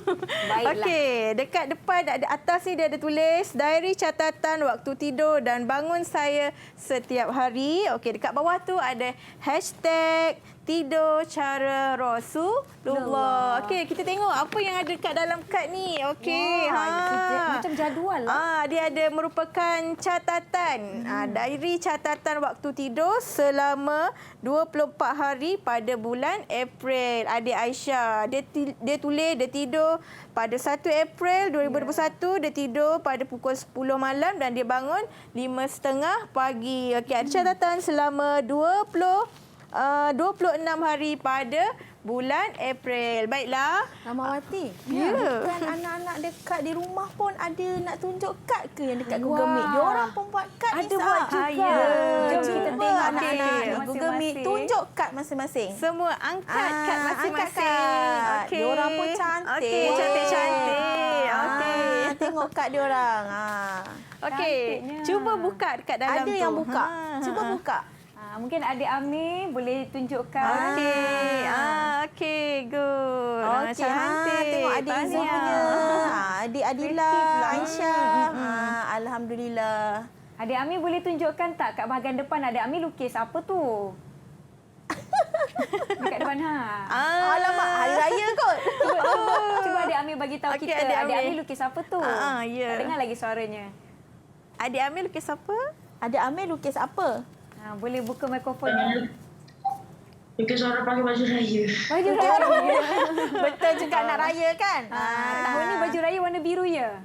E: Baiklah.
C: Okey, dekat depan ada atas ni dia ada tulis diary catatan waktu tidur dan bangun saya setiap hari. Okey, dekat bawah tu ada #tidur cara Rasulullah. Okey, kita tengok apa yang ada kat dalam kad ni. Okey,
E: Macam jadual lah.
C: dia ada merupakan catatan. Diary catatan waktu tidur selama 24 hari pada bulan April. Adik Aisyah, dia tulis dia tidur pada 1 April 2021, dia tidur pada pukul 10 malam dan dia bangun 5.30 pagi. Okey, ada catatan selama 26 hari pada bulan April. Baiklah.
D: Ramawati.
C: Ya.
D: Bukan anak-anak dekat di rumah pun ada nak tunjuk kad ke yang dekat Google Meet. Dia orang pun buat kad
E: Ada
D: Nisa.
E: buat juga.
C: Ya.
E: Jom
D: Cuba
E: kita tengok
D: anak-anak di
E: masing-masing.
D: Google Meet tunjuk kad masing-masing.
C: Semua angkat kad masing-masing.
D: Angkat kad. Diorang pun cantik.
C: Okey, cantik-cantik. Okey.
D: Tengok kad diorang.
C: Okey,
E: Cantiknya.
C: cuba buka dekat dalam
D: Ada
C: tu.
D: yang buka. Cuba buka.
E: Mungkin adik Ami boleh tunjukkan.
C: Okey. Okey, good.
D: Okey,
C: Cantik.
D: tengok adik Izzah
C: Tahniah.
D: punya. Adik Adila,
E: Kreatif lah.
D: Aisyah. Alhamdulillah.
E: Adik Ami boleh tunjukkan tak kat bahagian depan adik Ami lukis apa tu? Dekat depan
D: Alamak, hari raya kot.
E: Cuba adik Ami bagi tahu
C: Okey,
E: kita.
C: Adik
E: Adik
C: Ami.
E: Ami lukis apa tu?
C: ya.
E: Tak dengar lagi suaranya.
C: Adik Amir lukis apa?
D: Adik Amir lukis apa?
E: Boleh buka mikrofonnya.
G: Mungkin suara pakai baju raya.
E: Baju raya.
D: Betul juga nak raya kan?
E: Tahun ni baju raya warna biru ya?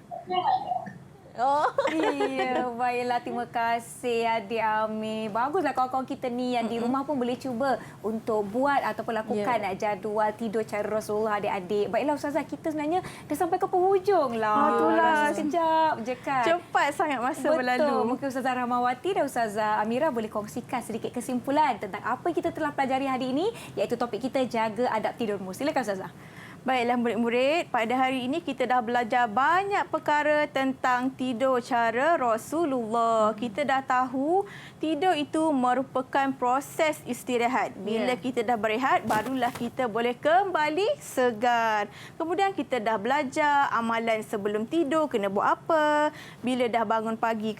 D: Oh.
E: Iya, baiklah. Terima kasih adik Ami. Baguslah kawan-kawan kita ni yang di rumah pun boleh cuba untuk buat ataupun lakukan jadual tidur cara Rasulullah adik-adik. Baiklah Ustazah, kita sebenarnya dah sampai ke penghujung lah.
C: Itulah.
E: Sekejap je kan.
C: Cepat sangat masa
E: Betul.
C: berlalu.
E: Mungkin Ustazah Rahmawati dan Ustazah Amira boleh kongsikan sedikit kesimpulan tentang apa yang kita telah pelajari hari ini, iaitu topik kita jaga adab tidurmu. Silakan Ustazah.
C: Baiklah murid-murid, pada hari ini kita dah belajar banyak perkara tentang tidur cara Rasulullah. Kita dah tahu tidur itu merupakan proses istirahat. Bila kita dah berehat, barulah kita boleh kembali segar. Kemudian kita dah belajar amalan sebelum tidur kena buat apa. Bila dah bangun pagi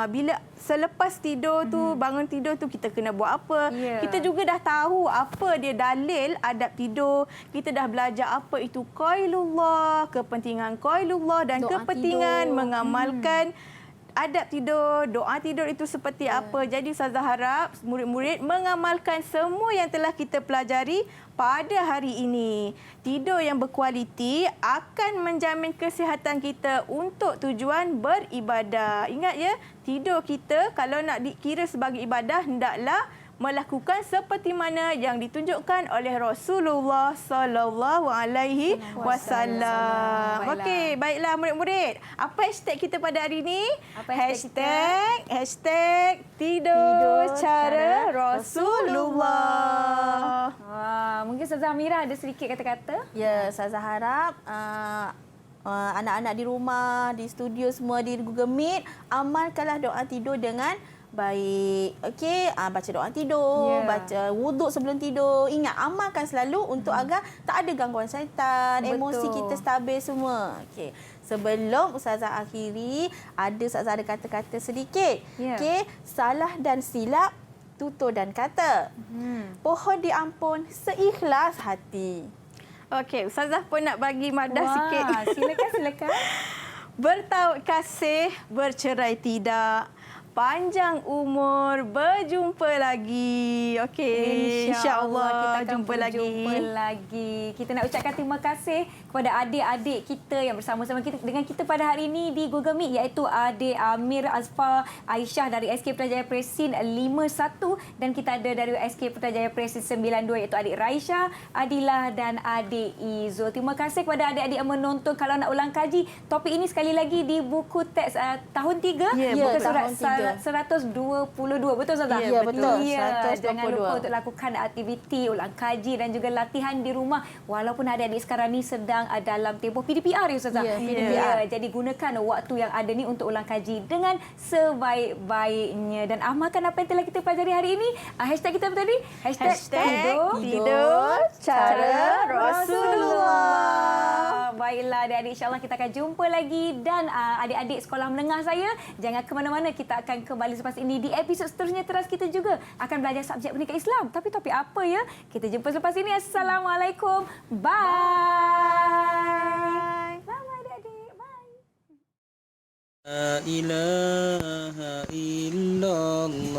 C: bila selepas tidur tu, bangun tidur tu kita kena buat apa. Kita juga dah tahu apa dia dalil adab tidur. Kita dah belajar apa itu qailullah, kepentingan qailullah dan
D: Doa
C: kepentingan
D: tidur.
C: mengamalkan adab tidur, doa tidur itu seperti apa. Jadi Ustazah harap murid-murid mengamalkan semua yang telah kita pelajari pada hari ini. Tidur yang berkualiti akan menjamin kesihatan kita untuk tujuan beribadah. Ingat ya, tidur kita kalau nak dikira sebagai ibadah hendaklah melakukan seperti mana yang ditunjukkan oleh Rasulullah sallallahu alaihi wasallam. Okey, baiklah murid-murid. Apa hashtag kita pada hari ini?
E: Apa hashtag
C: Hashtag tidur cara Rasulullah.
E: Mungkin Ustazah Amira ada sedikit kata-kata?
D: Ya, saya harap anak-anak di rumah, di studio semua di Google Meet, amalkanlah doa tidur dengan Baik. Okey, baca doa tidur, baca wuduk sebelum tidur. Ingat, amalkan selalu untuk agar tak ada gangguan syaitan, emosi kita stabil semua. Okey. Sebelum Ustazah akhiri, Ustazah ada kata-kata sedikit. Okey, salah dan silap, tutur dan kata. Pohon diampun seikhlas hati.
C: Okey, Ustazah pun nak bagi madah sikit.
E: Silakan.
C: Bertaut kasih, bercerai tidak. Panjang umur, berjumpa lagi. Okey, insya-Allah
E: kita akan
C: jumpa
E: lagi. Kita nak ucapkan terima kasih kepada adik-adik kita yang bersama-sama kita dengan kita pada hari ini di Google Meet, iaitu adik Amir Azfar Aisyah dari SK Putrajaya Presin 51 dan kita ada dari SK Putrajaya Presin 92 iaitu adik Raisha, Adilah dan adik Izul. Terima kasih kepada adik-adik yang menonton. Kalau nak ulang kaji topik ini sekali lagi di buku teks tahun 3 muka surat 122. Betul Ustazah?
D: Ya, betul.
E: Jangan lupa untuk lakukan aktiviti, ulang kaji dan juga latihan di rumah. Walaupun adik-adik sekarang ni sedang dalam tempoh PDPR ya Ustazah. PDPR. Jadi gunakan waktu yang ada ni untuk ulang kaji dengan sebaik-baiknya. Dan amalkan apa yang telah kita pelajari hari ini. Hashtag kita apa tadi? Hashtag
C: tidur cara Rasulullah.
E: Baiklah adik-adik, insyaAllah kita akan jumpa lagi. Dan adik-adik sekolah menengah saya, jangan ke mana-mana. Kita akan kembali selepas ini di episod seterusnya. Teras kita juga akan belajar subjek pendidikan Islam. Tapi topik apa ya? Kita jumpa selepas ini. Assalamualaikum. Bye. Bye adik-adik. Bye.
H: La ilaha illallah.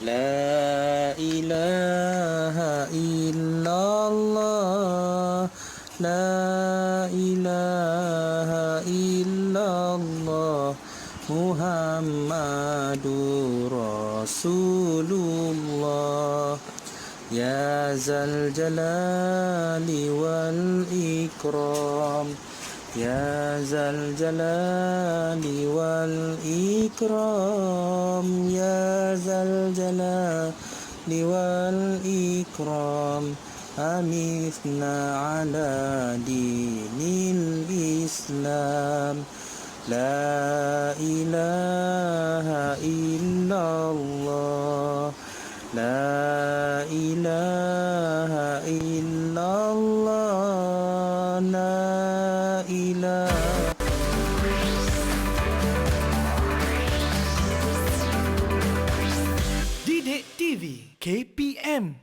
H: La ilaha illallah. La ilaha illallah. Muhammadur Rasulullah. Ya zal jalali wal ikram. Ya zal jalali wal ikram. Ya zal jalali wal ikram. Amithna ala dinil Islam. La ilaha illallah. La ilaha illallah. La ilaha.
A: Didik TV KPM